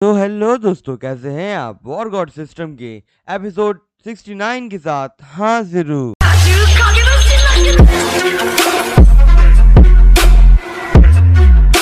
तो हेलो दोस्तों, कैसे हैं आप? वॉर गॉड सिस्टम के एपिसोड 69 के साथ हाजिर हूँ।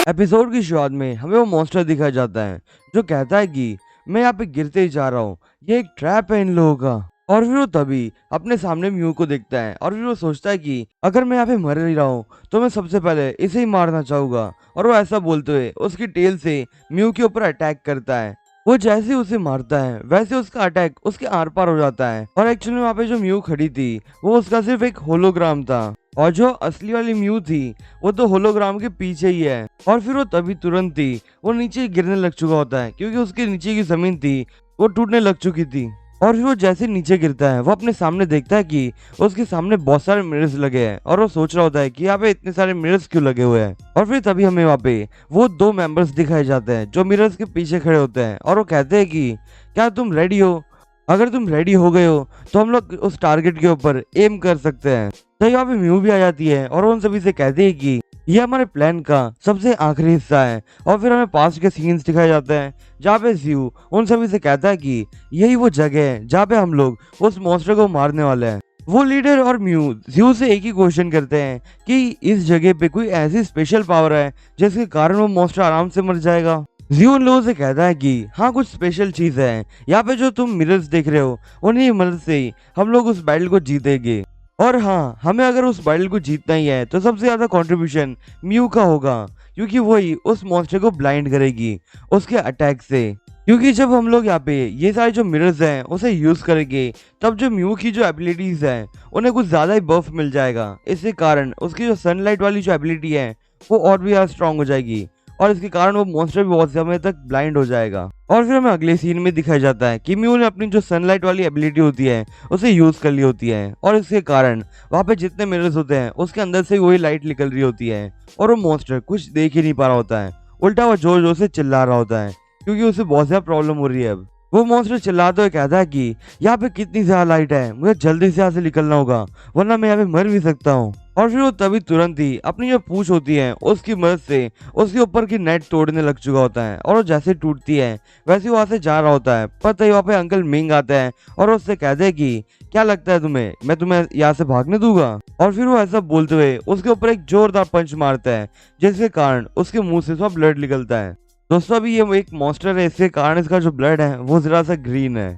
एपिसोड की शुरुआत में हमें वो मॉन्स्टर दिखाया जाता है जो कहता है कि मैं यहाँ पे गिरते ही जा रहा हूँ, ये एक ट्रैप है इन लोगों का। और फिर वो तभी अपने सामने म्यू को देखता है और फिर वो सोचता है कि अगर मैं यहाँ पे मर ही रहा हूँ तो मैं सबसे पहले इसे ही मारना चाहूंगा। और वो ऐसा बोलते हुए उसकी टेल से म्यू के ऊपर अटैक करता है। वो जैसे ही उसे मारता है वैसे उसका अटैक उसके आर पार हो जाता है। और एक्चुअली वहाँ पे जो म्यू खड़ी थी वो उसका सिर्फ एक होलोग्राम था, और जो असली वाली म्यू थी वो तो होलोग्राम के पीछे ही है। और फिर वो तभी तुरंत ही वो नीचे गिरने लग चुका होता है, क्योंकि उसके नीचे की जमीन थी वो टूटने लग चुकी थी। और फिर वो जैसे नीचे गिरता है वो अपने सामने देखता है कि उसके सामने बहुत सारे मिरर्स लगे हैं, और वो सोच रहा होता है कि यहाँ पे इतने सारे मिरर्स क्यों लगे हुए हैं। और फिर तभी हमें वहाँ पे वो दो मेंबर्स दिखाए जाते हैं जो मिरर्स के पीछे खड़े होते हैं, और वो कहते हैं कि क्या तुम रेडी हो? अगर तुम रेडी हो गए हो तो हम लोग उस टारगेट के ऊपर एम कर सकते हैं। तो यहाँ पे म्यू भी आ जाती है और उन सभी से कहती है कि ये हमारे प्लान का सबसे आखिरी हिस्सा है। और फिर हमें पास्ट के सीन्स दिखाए जाते हैं जहाँ पे ज़्यू उन सभी से कहता है कि यही वो जगह है जहाँ पे हम लोग उस मॉन्स्टर को मारने वाले हैं। वो लीडर और म्यू ज़्यू से एक ही क्वेश्चन करते हैं कि इस जगह पे कोई ऐसी स्पेशल पावर है जिसके कारण वो मॉन्स्टर आराम से मर जाएगा। ज़्यू उन लोगों से कहता है कि हाँ, कुछ स्पेशल चीज है। यहाँ पे जो तुम मिरर्स देख रहे हो उन्हीं मदद से ही हम लोग उस बैटल को जीतेंगे। और हाँ, हमें अगर उस बैटल को जीतना ही है तो सबसे ज्यादा कंट्रीब्यूशन म्यू का होगा, क्योंकि वही उस मॉन्स्टर को ब्लाइंड करेगी उसके अटैक से। क्योंकि जब हम लोग यहाँ पे ये सारे जो मिरर्स हैं उसे यूज करेंगे तब जो म्यू की जो एबिलिटीज हैं उन्हें कुछ ज्यादा ही बफ मिल जाएगा। इसके कारण उसकी जो सनलाइट वाली जो एबिलिटी है वो और भी ज्यादा स्ट्रांग हो जाएगी, और इसके कारण वो मॉन्स्टर भी बहुत समय तक ब्लाइंड हो जाएगा। और फिर हमें अगले सीन में दिखाया जाता है कि म्यू ने अपनी जो सनलाइट वाली एबिलिटी होती है उसे यूज कर ली होती है, और इसके कारण वहाँ पे जितने मिरर्स होते हैं उसके अंदर से वही लाइट निकल रही होती है, और वो मॉन्स्टर कुछ देख ही नहीं पा रहा होता है। उल्टा वो जोर जोर से चिल्ला रहा होता है क्योंकि उसे बहुत ज्यादा प्रॉब्लम हो रही है। अब वो मॉन्स्टर चिल्लाते हुए कहता है कि यहाँ पे कितनी ज्यादा लाइट है, मुझे जल्दी से यहाँ से निकलना होगा वरना मैं यहाँ पे मर भी सकता हूँ। और फिर वो तभी तुरंत ही अपनी जो पूंछ होती है उसकी मदद से उसके ऊपर की नेट तोड़ने लग चुका होता है, और वो जैसे टूटती है वैसे वहां से जा रहा होता है। पता ही वहाँ पे अंकल मिंग आता है और उससे कहते हैं कि क्या लगता है तुम्हें मैं तुम्हें यहाँ से भागने दूंगा? और फिर वो ऐसा बोलते हुए उसके ऊपर एक जोरदार पंच मारता है, जिसके कारण उसके मुंह से सब ब्लड निकलता है। दोस्तों, अभी ये एक मॉन्स्टर है, इसके कारण इसका जो ब्लड है वो जरा सा ग्रीन है।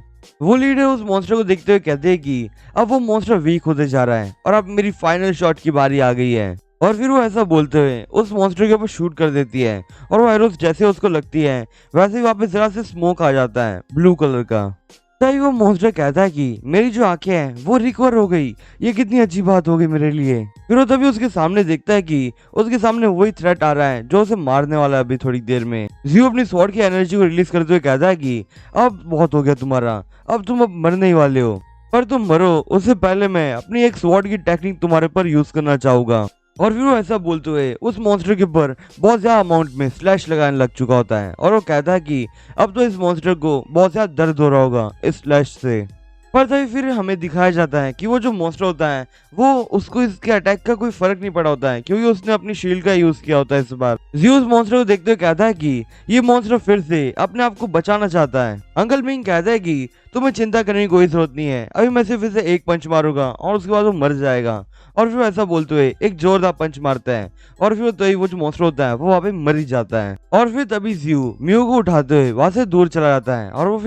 वो लीडर उस मॉन्स्टर को देखते हुए कहते हैं कि अब वो मॉन्स्टर वीक होते जा रहा है और अब मेरी फाइनल शॉट की बारी आ गई है। और फिर वो ऐसा बोलते हुए उस मॉन्स्टर के ऊपर शूट कर देती है, और वो एरोस जैसे उसको लगती है वैसे ही वापस जरा से स्मोक आ जाता है ब्लू कलर का। तभी वो मॉन्स्टर कहता है कि मेरी जो आंखें हैं वो रिकवर हो गई, ये कितनी अच्छी बात हो गई मेरे लिए। फिर वो तभी उसके सामने देखता है कि उसके सामने वही थ्रेट आ रहा है जो उसे मारने वाला है अभी थोड़ी देर में। ज़्यू अपनी स्वॉर्ड की एनर्जी को रिलीज करते हुए कहता है कि अब बहुत हो गया तुम्हारा, अब तुम अब मरने ही वाले हो, पर तुम मरो उससे पहले मैं अपनी एक स्वॉर्ड की टेक्निक तुम्हारे पर यूज करना चाहूंगा। और फिर वो ऐसा बोलते हुए उस मॉन्स्टर के ऊपर बहुत ज्यादा अमाउंट में स्लैश लगाने लग चुका होता है, और वो कहता है कि अब तो इस मॉन्स्टर को बहुत ज्यादा दर्द हो रहा होगा इस स्लैश से। पर तभी फिर हमें दिखाया जाता है कि वो जो मॉन्स्टर होता है वो उसको इसके अटैक का कोई फर्क नहीं पड़ा होता है, क्योंकि उसने अपनी शील्ड का यूज किया होता है इस बार। ज़्यू उस मॉन्स्टर को देखते हुए कहता है कि ये मॉन्स्टर फिर से अपने आप को बचाना चाहता है। अंकल मिंग कहता है कि तुम्हें चिंता करने की कोई जरूरत नहीं है, अभी मैं सिर्फ इसे एक पंच मारूंगा और उसके बाद वो मर जाएगा। और फिर ऐसा बोलते हुए एक जोरदार पंच मारता है, और फिर तो वो जो मॉन्स्टर होता है वो वहाँ पे मर ही जाता है। और फिर तभी ज़्यू म्यू को उठाते हुए वहां से दूर चला जाता है, और वो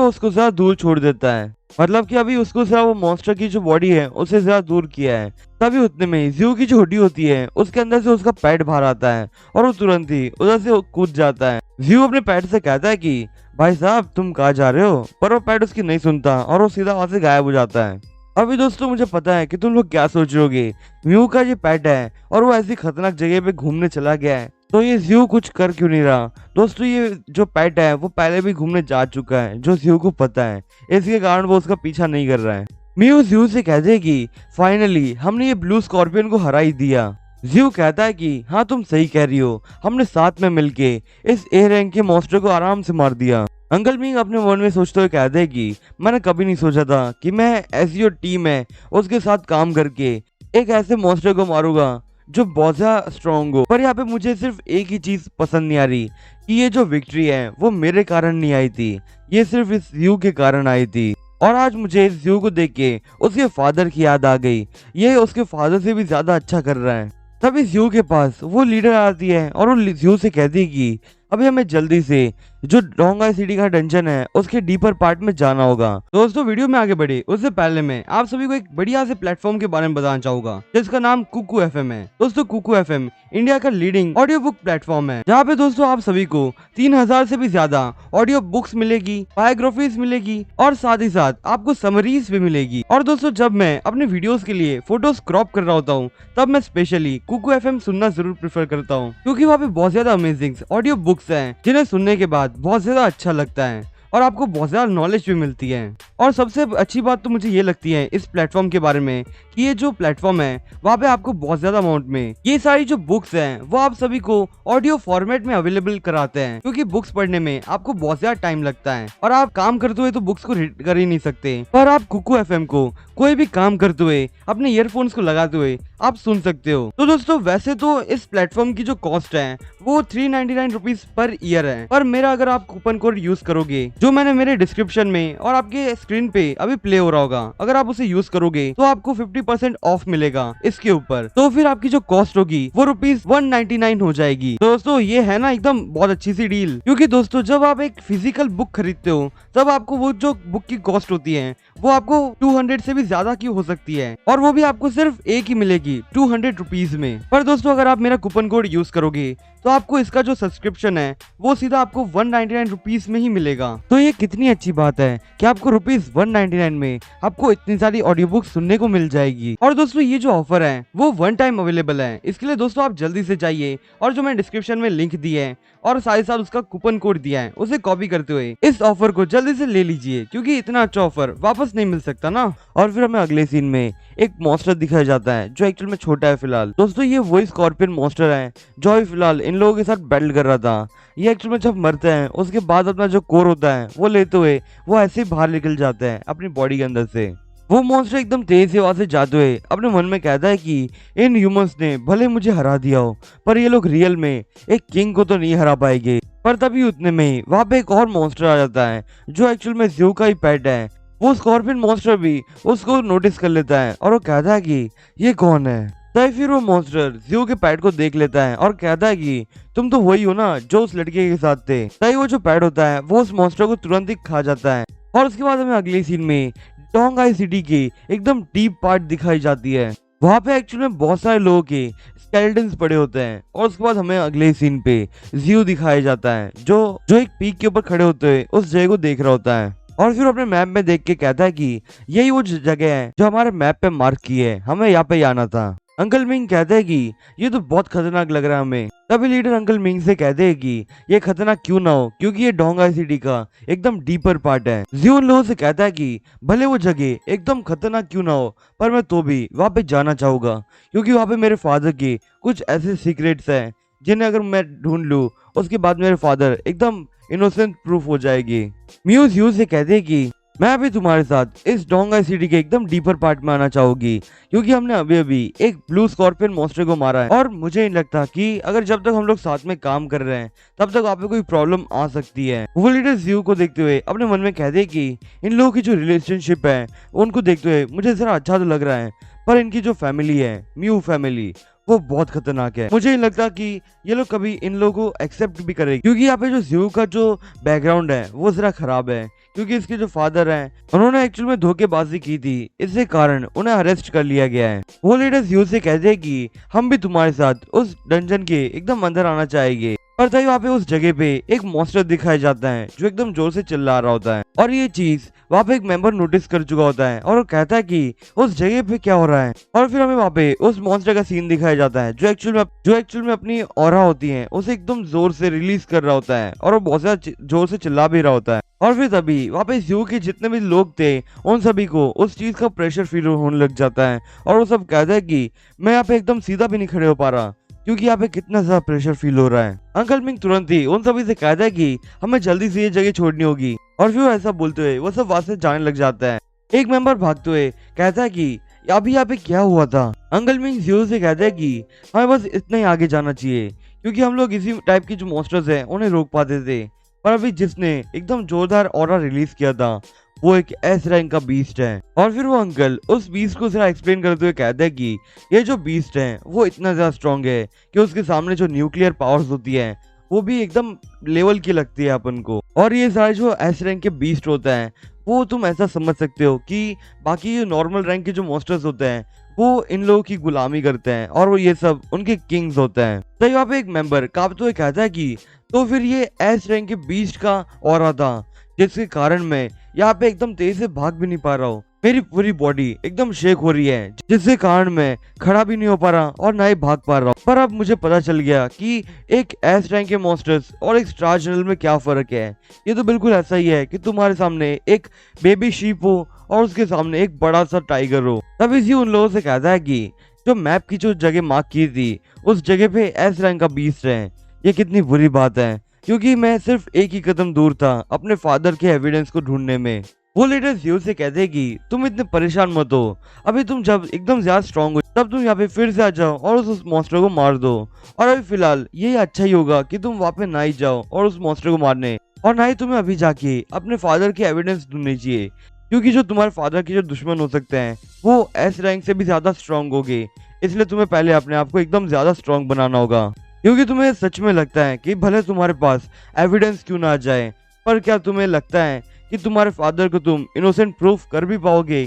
उसको ज्यादा दूर छोड़ देता है, मतलब कि अभी उसको सिर्फ वो मॉन्स्टर की जो बॉडी है उसे ज्यादा दूर किया है। तभी उतने में ज़्यू की जो हुडी होती है उसके अंदर से उसका पैड बाहर आता है, और वो तुरंत ही उधर से कूद जाता है। ज़्यू अपने पैड से कहता है कि भाई साहब तुम कहाँ जा रहे हो, पर वो पैड उसकी नहीं सुनता और वो सीधा वहां से गायब हो जाता है। अभी दोस्तों, मुझे पता है कि तुम लोग क्या सोच रहे होगे, म्यू का ये पेट है और वो ऐसी खतरनाक जगह पे घूमने चला गया है तो ये ज़्यू कुछ कर क्यों नहीं रहा। दोस्तों, ये जो पेट है वो पहले भी घूमने जा चुका है जो ज़्यू को पता है, इसके कारण वो उसका पीछा नहीं कर रहा है। म्यू ज़्यू से कहते हैं कि फाइनली हमने ये ब्लू स्कॉर्पियन को हरा ही दिया। ज़्यू कहता है कि हाँ, तुम सही कह रही हो, हमने साथ में मिलके इस ए रैंक के मॉन्स्टर को आराम से मार दिया। अंकल मिंग अपने मन में सोचते हुए कहते हैं कि मैंने कभी नहीं सोचा था कि मैं ऐसी जो टीम है उसके साथ काम करके एक ऐसे मॉन्स्टर को मारूंगा जो बहुत ज्यादा स्ट्रांग हो। पर यहाँ पे मुझे सिर्फ एक ही चीज पसंद नहीं आ रही कि ये जो विक्ट्री है वो मेरे कारण नहीं आई थी, ये सिर्फ इस यू के कारण आई थी। और आज मुझे इस यू को देख के उसके फादर की याद आ गई, ये उसके फादर से भी ज्यादा अच्छा कर रहा है। तब इस यू के पास वो लीडर आती है और वो यू से कहती है कि अभी हमें जल्दी से जो डोंगाई सिटी का डंजन है उसके डीपर पार्ट में जाना होगा। दोस्तों वीडियो में आगे बढ़े उससे पहले मैं आप सभी को एक बढ़िया से प्लेटफॉर्म के बारे में बताना चाहूंगा जिसका नाम कुकू एफएम है। दोस्तों कुकू एफएम इंडिया का लीडिंग ऑडियो बुक प्लेटफॉर्म है, जहाँ पे दोस्तों आप सभी को 3000 से भी ज्यादा ऑडियो बुक्स मिलेगी, बायोग्राफीज मिलेगी और साथ ही साथ आपको समरीज भी मिलेगी। और दोस्तों जब मैं अपने वीडियोस के लिए फोटोज क्रॉप कर रहा होता हूँ तब मैं स्पेशली कुकू एफएम सुनना जरूर प्रेफर करता हूँ, क्योंकि वहाँ पे बहुत ज्यादा अमेजिंग ऑडियो बुक्स हैं जिन्हें सुनने के बाद बहुत ज्यादा अच्छा लगता है और आपको बहुत ज्यादा नॉलेज भी मिलती है। और सबसे अच्छी बात तो मुझे ये लगती है इस प्लेटफॉर्म के बारे में कि ये जो प्लेटफॉर्म है वहाँ पे आपको बहुत ज्यादा अमाउंट में ये सारी जो बुक्स हैं वो आप सभी को ऑडियो फॉर्मेट में अवेलेबल कराते हैं, क्योंकि बुक्स पढ़ने में आपको बहुत ज्यादा टाइम लगता है और आप काम करते हुए तो बुक्स को रीड कर ही नहीं सकते, पर आप कुकू एफएम को कोई भी काम करते हुए अपने ईयरफोन्स को लगाते हुए आप सुन सकते हो। तो दोस्तों वैसे तो इस प्लेटफॉर्म की जो कॉस्ट है वो 399 रुपीज पर ईयर है, पर मेरा अगर आप कूपन कोड यूज करोगे जो मैंने मेरे डिस्क्रिप्शन में और आपके स्क्रीन पे अभी प्ले हो रहा होगा, अगर आप उसे यूज करोगे तो आपको 50% ऑफ मिलेगा इसके ऊपर, तो फिर आपकी जो कॉस्ट होगी वो ₹199 हो जाएगी। दोस्तों ये है ना एकदम बहुत अच्छी सी डील, क्योंकि दोस्तों जब आप एक फिजिकल बुक खरीदते हो तब आपको वो जो बुक की कॉस्ट होती है वो आपको 200 से भी ज्यादा की हो सकती है और वो भी आपको सिर्फ एक ही मिलेगी 200 रुपीज में। पर दोस्तों अगर आप मेरा कूपन कोड यूज करोगे तो आपको इसका जो सब्सक्रिप्शन है वो सीधा आपको 199 रुपीज में ही मिलेगा। तो ये कितनी अच्छी बात है कि आपको ₹199 में आपको इतनी सारी ऑडियो बुक सुनने को मिल जाएगी। और दोस्तों ये जो ऑफर है वो वन टाइम अवेलेबल है, इसके लिए दोस्तों आप जल्दी से जाइए और जो मैंने डिस्क्रिप्शन में लिंक दी है और साथ ही साथ उसका कूपन कोड दिया है उसे कॉपी करते हुए इस ऑफर को जल्दी से ले लीजिए, क्योंकि इतना अच्छा ऑफर वापस नहीं मिल सकता ना। और फिर हमें अगले सीन में एक मॉन्स्टर दिखाया जाता है जो एक्चुअल में छोटा है फिलहाल। दोस्तों ये वही स्कॉर्पियन मॉन्स्टर है जो अभी फिलहाल इन लोगों के साथ बैटल कर रहा था। ये एक्चुअल में जब मरते हैं उसके बाद अपना जो कोर होता है वो लेते हुए वो ऐसे ही बाहर निकल जाते हैं अपनी बॉडी के अंदर से। वो मॉन्स्टर एकदम तेज से वहां से जाते हुए अपने मन में कहता है कि इन ह्यूमंस ने भले मुझे हरा दिया हो पर ये लोग रियल में एक किंग को तो नहीं हरा पाएंगे। पर तभी उतने में वहां पे एक और मॉन्स्टर आ जाता है जो एक्चुअल में ज़्यू का ही पेट है। वो स्कॉर्पियन मॉन्स्टर भी उसको नोटिस कर लेता है और वो कहता है कि ये कौन है। तभी फिर वो मॉन्स्टर ज़्यू के पैड को देख लेता है और कहता है कि तुम तो वही हो ना जो उस लड़के के साथ थे। तभी वो जो पैड होता है वो उस मॉन्स्टर को तुरंत ही खा जाता है। और उसके बाद हमें अगली सीन में डोंगाई सिटी की एकदम डीप पार्ट दिखाई जाती है। वहाँ पे एक्चुअल में बहुत सारे लोगों के स्केलेटन्स पड़े होते हैं और उसके बाद हमें अगले सीन पे ज़्यू दिखाया जाता है जो एक पीक के ऊपर खड़े होते हुए उस जगह को देख रहा होता है और फिर अपने मैप में देख के कहता है कि यही वो जगह है जो हमारे मैप पे मार्क की है, हमें यहाँ पे आना था। अंकल मिंग कहते हैं कि ये तो बहुत खतरनाक लग रहा है हमें। तभी लीडर अंकल मिंग से कहते हैं कि ये खतरनाक क्यों ना हो, क्योंकि ये डोंगाई सिटी का एकदम डीपर पार्ट है। ज़्यू उन लोगों से कहता है कि भले वो जगह एकदम खतरनाक क्यों ना हो पर मैं तो भी वहाँ पे जाना चाहूंगा, क्योंकि वहाँ पे मेरे फादर के कुछ ऐसे सीक्रेट्स हैं जिन्हें अगर मैं ढूंढ लूँ उसके बाद मेरे फादर एकदम इनोसेंट प्रूफ हो जाएगी। म्यू ज़्यू से कहते हैं कि मैं भी तुम्हारे साथ इस डोंगाई सिटी के एकदम डीपर पार्ट में आना चाहूंगी, क्योंकि हमने अभी अभी एक ब्लू स्कॉर्पियन मॉन्स्टर को मारा है और मुझे नहीं लगता कि अगर जब तक हम लोग साथ में काम कर रहे हैं तब तक आप पे कोई प्रॉब्लम आ सकती है। वो लीडर ज़्यू को देखते हुए अपने मन में कहते हैं कि इन लोगों की जो रिलेशनशिप है उनको देखते हुए मुझे जरा अच्छा तो लग रहा है, पर इनकी जो फैमिली है म्यू फैमिली वो बहुत खतरनाक है। मुझे नहीं लगता कि ये लोग कभी इन लोगों को एक्सेप्ट भी करेंगे, क्योंकि यहाँ पे जो ज़्यू का जो बैकग्राउंड है वो जरा खराब है, क्योंकि इसके जो फादर हैं उन्होंने एक्चुअल में धोखेबाजी की थी, इसके कारण उन्हें अरेस्ट कर लिया गया है। वो लीडर ज़्यू से कहते हैं कि हम भी तुम्हारे साथ उस डंजन के एकदम अंदर आना चाहेंगे। पर तभी वहाँ पे उस जगह पे एक मॉन्स्टर दिखाया जाता है जो एकदम जोर से चिल्ला रहा होता है और ये चीज वहाँ पे एक मेंबर नोटिस कर चुका होता है और वो कहता है कि उस जगह पे क्या हो रहा है। और फिर हमें वहाँ पे उस मॉन्स्टर का सीन दिखाया जाता है जो एक्चुअल में अपनी ऑरा होती है उसे एकदम जोर से रिलीज कर रहा होता है और वो बहुत ज्यादा जोर से चिल्ला भी रहा होता है। और फिर तभी वहाँ पे ज़्यू के जितने भी लोग थे उन सभी को उस चीज का प्रेशर फील होने लग जाता है और वो सब कहता है कि मैं यहाँ पे एकदम सीधा भी नहीं खड़े हो पा रहा, क्योंकि यहाँ पे कितना ज्यादा प्रेशर फील हो रहा है। अंकल मिंग तुरंत ही उन सभी से कहता है कि हमें जल्दी से ये जगह छोड़नी होगी और फिर ऐसा बोलते हुए वो सब वहां से जाने लग जाता है। एक मेंबर भागते हुए कहता है कि अभी यहाँ पे क्या हुआ था। अंकल मिंग जियो से कहते हैं कि हमें बस इतना ही आगे जाना चाहिए, क्योंकि हम लोग इसी टाइप के जो मॉन्स्टर्स हैं उन्हें रोक पाते थे, पर अभी जिसने एकदम जोरदार ऑरा रिलीज किया था वो एक एस रैंक का बीस्ट है। और फिर वो अंकल उस बीस्ट को जरा एक्सप्लेन करते हुए कहते हैं कि ये जो बीस्ट है वो इतना ज्यादा स्ट्रांग है कि उसके सामने जो न्यूक्लियर पावर्स होती है वो भी एकदम लेवल की लगती है अपन को। और ये सारे जो एस रैंक के बीस्ट होता है वो तुम ऐसा समझ सकते हो कि बाकी जो नॉर्मल रैंक के जो मॉन्स्टर्स होते हैं वो इन लोगों की गुलामी करते हैं और वो ये सब उनके किंग्स होते हैं। तो यहाँ पे एक मेंबर कांपते हुए कहता है कि तो फिर ये एस रैंक के बीस्ट का ऑरा था, जिसके कारण मैं यहाँ पे एकदम तेज से भाग भी नहीं पा रहा हूँ। मेरी पूरी बॉडी एकदम शेक हो रही है, जिसके कारण मैं खड़ा भी नहीं हो पा रहा और ना ही भाग पा रहा हूँ। पर अब मुझे पता चल गया कि एक एस रैंक के मॉन्स्टर्स और एक स्टार जनरल में क्या फर्क है। ये तो बिल्कुल ऐसा ही है कि तुम्हारे सामने एक बेबी शीप हो और उसके सामने एक बड़ा सा टाइगर हो। तभी जी उन लोगों से कहता है कि जो मैप की जो जगह मार्क की थी उस जगह पे एस रैंक का बीस्ट है। ये कितनी बुरी बात है, क्योंकि मैं सिर्फ एक ही कदम दूर था अपने फादर के एविडेंस को ढूंढने में। वो लीडर जियो से कहते हैं कि तुम इतने परेशान मत हो, अभी तुम जब एकदम ज्यादा स्ट्रांग हो तब तुम यहाँ पे फिर से आ जाओ और उस मॉन्स्टर को मार दो। और अभी फिलहाल यही अच्छा ही होगा कि तुम वहाँ पे ना ही जाओ और उस मॉन्स्टर को मारने, और ना ही तुम्हें अभी जाके अपने फादर के एविडेंस ढूंढनी चाहिए, क्योंकि जो तुम्हारे फादर के जो दुश्मन हो सकते हैं वो एस रैंक से भी ज्यादा स्ट्रांग होगे। इसलिए तुम्हें पहले अपने आप को एकदम ज्यादा स्ट्रांग बनाना होगा, क्योंकि तुम्हें सच में लगता है कि भले तुम्हारे पास एविडेंस क्यों ना आ जाए, पर क्या तुम्हें लगता है कि तुम्हारे फादर को तुम इनोसेंट प्रूफ कर भी पाओगे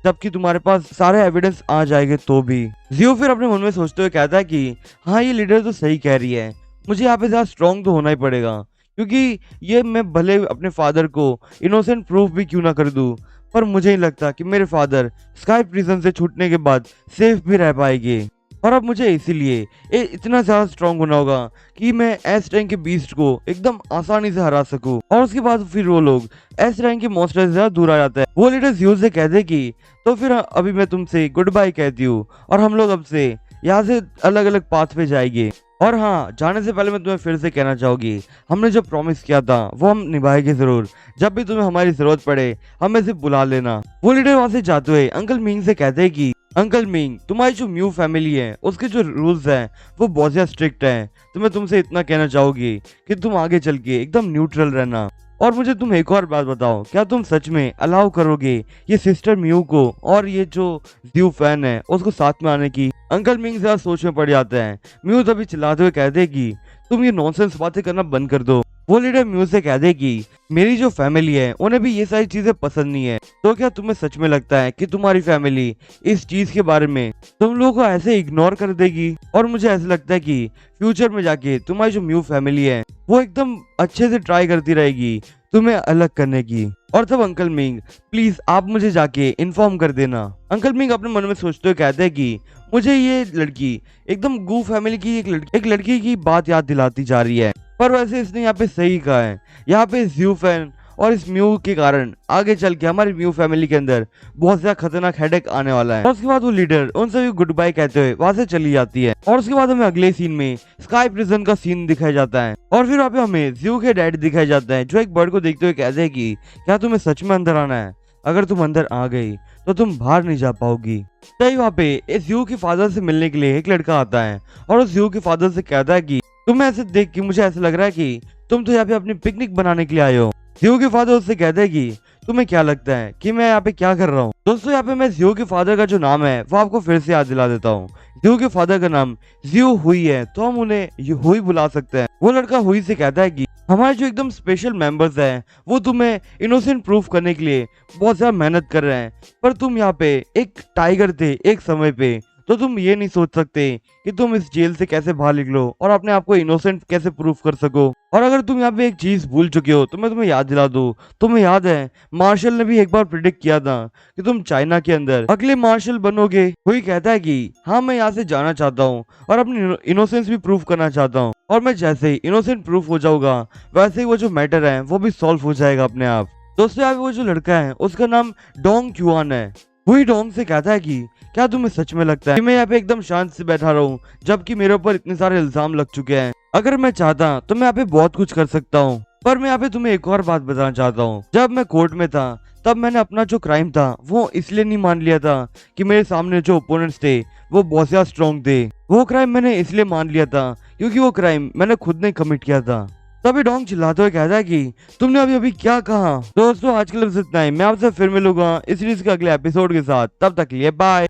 जबकि तुम्हारे पास सारे एविडेंस आ जाएंगे तो भी। जियो फिर अपने मन में सोचते हुए कहता है कि हाँ ये लीडर तो सही कह रही है, मुझे यहाँ पे ज्यादा स्ट्रांग तो होना ही पड़ेगा, क्योंकि ये मैं भले अपने फादर को इनोसेंट प्रूफ भी क्यों ना कर दूं, पर मुझे नहीं लगता कि मेरे फादर स्काई प्रिजन से छूटने के बाद सेफ भी रह पाएंगे। और अब मुझे इसीलिए इतना ज्यादा स्ट्रांग होना होगा कि मैं एस रैंक के बीस्ट को एकदम आसानी से हरा सकूं। और उसके बाद फिर वो लोग एस रैंक के मॉन्स्टर से ज्यादा दूर आ जाता है। वो लीडर जियो से कहते हैं कि तो फिर अभी मैं तुमसे गुड बाय कहती हूँ और हम लोग अब से यहाँ से अलग अलग पाथ पे जाएंगे। और हाँ, जाने से पहले मैं तुम्हें फिर से कहना चाहूंगी, हमने जो प्रॉमिस किया था वो हम निभाएंगे जरूर। जब भी तुम्हें हमारी जरूरत पड़े हमें सिर्फ बुला लेना। वो लीडर वहां से जाते हुए अंकल मिंग से कहते हैं कि अंकल मिंग, तुम्हारी जो म्यू फैमिली है उसके जो रूल्स हैं वो बहुत ज्यादा स्ट्रिक्ट हैं, तो मैं तुमसे इतना कहना चाहूंगी कि तुम आगे चल के एकदम न्यूट्रल रहना। और मुझे तुम एक और बात बताओ, क्या तुम सच में अलाउ करोगे ये सिस्टर म्यू को और ये जो जियो फैन है उसको साथ में आने की? अंकल मिंग ज्यादा सोच में पड़ जाते हैं। म्यू तभी चिल्लाते हुए कहते हैं कि तुम ये नॉनसेंस बातें करना बंद कर दो। वो लीडर म्यू से कहते हैं कि मेरी जो फैमिली है उन्हें भी ये सारी चीजें पसंद नहीं है, तो क्या तुम्हें सच में लगता है कि तुम्हारी फैमिली इस चीज के बारे में तुम लोगों को ऐसे इग्नोर कर देगी? और मुझे ऐसा लगता है कि फ्यूचर में जाके तुम्हारी जो म्यू फैमिली है वो एकदम अच्छे से ट्राई करती रहेगी तुम्हें अलग करने की। और तब अंकल मिंग, प्लीज आप मुझे जाके इन्फॉर्म कर देना। अंकल मिंग अपने मन में सोचते हुए कहते हैं कि मुझे ये लड़की एकदम गू फैमिली की एक लड़की की बात याद दिलाती जा रही है, पर वैसे इसने यहाँ पे सही कहा है। यहाँ पे जियो फैन और इस म्यू के कारण आगे चल के हमारी म्यू फैमिली के अंदर बहुत ज्यादा खतरनाक हेडेक आने वाला है। और उसके बाद वो लीडर उनसे भी गुड बाय कहते हुए वहां से चली जाती है। और उसके बाद हमें अगले सीन में स्काई प्रिजन का सीन दिखाया जाता है और फिर वहाँ पे हमें जियो के डैड दिखाए जाते हैं, जो एक बर्ड को देखते हुए कहते हैं कि क्या तुम्हें सच में अंदर आना है? अगर तुम अंदर आ गई तो तुम बाहर नहीं जा पाओगी। तभी वहाँ पे इस जियो के फादर से मिलने के लिए एक लड़का आता है और उस जियो के फादर से कहता है कि तुम्हें ऐसे देख के मुझे ऐसा लग रहा है कि तुम तो यहाँ पे अपनी पिकनिक बनाने के लिए आए हो। जियो के फादर उससे कहते हैं कि तुम्हें क्या लगता है कि मैं यहाँ पे क्या कर रहा हूँ? दोस्तों, यहाँ पे मैं जियो के फादर का जो नाम है वो आपको फिर से याद दिला देता हूँ। जियो के फादर का नाम जियो हुई है, तो हम उन्हें हुई बुला सकते हैं। वो लड़का हुई से कहता है कि हमारे जो एकदम स्पेशल मेंबर्स हैं वो तुम्हें इनोसेंट प्रूफ करने के लिए बहुत ज्यादा मेहनत कर रहे हैं, पर तुम यहाँ पे एक टाइगर थे एक समय पे, तो तुम ये नहीं सोच सकते कि तुम इस जेल से कैसे बाहर निकलो और अपने आप को इनोसेंट कैसे प्रूफ कर सको। और अगर तुम यहाँ पे एक चीज भूल चुके हो तो मैं तुम्हें याद दिला दूं, तुम्हें याद है मार्शल ने भी एक बार प्रिडिक्ट किया था कि तुम चाइना के अंदर अगले मार्शल बनोगे। कोई कहता है कि हाँ, मैं यहाँ से जाना चाहता हूँ और अपनी इनोसेंस भी प्रूफ करना चाहता हूँ, और मैं जैसे ही इनोसेंट प्रूफ हो जाऊंगा वैसे ही वो जो मैटर है वो भी सॉल्व हो जाएगा अपने आप। दोस्तों, यहाँ पे वो जो लड़का है उसका नाम डोंग क्यूआन है। वही डोंग से कहता है कि क्या तुम्हें सच में लगता है कि मैं यहाँ पे एकदम शांत से बैठा रहूं जबकि मेरे ऊपर इतने सारे इल्जाम लग चुके हैं? अगर मैं चाहता तो मैं यहाँ पे बहुत कुछ कर सकता हूँ, पर मैं यहाँ पे तुम्हें एक और बात बताना चाहता हूँ, जब मैं कोर्ट में था तब मैंने अपना जो क्राइम था वो इसलिए नहीं मान लिया था कि मेरे सामने जो ओपोनेंट्स थे वो बहुत ज्यादा स्ट्रॉन्ग थे। वो क्राइम मैंने इसलिए मान लिया था क्योंकि वो क्राइम मैंने खुद ने कमिट किया था। तभी डोंग चिल्लाते हुए कहता है कि तुमने अभी अभी क्या कहा। दोस्तों आज के लिए बस इतना ही, मैं आपसे फिर मिलूंगा इस सीरीज के अगले एपिसोड के साथ, तब तक के लिए बाय।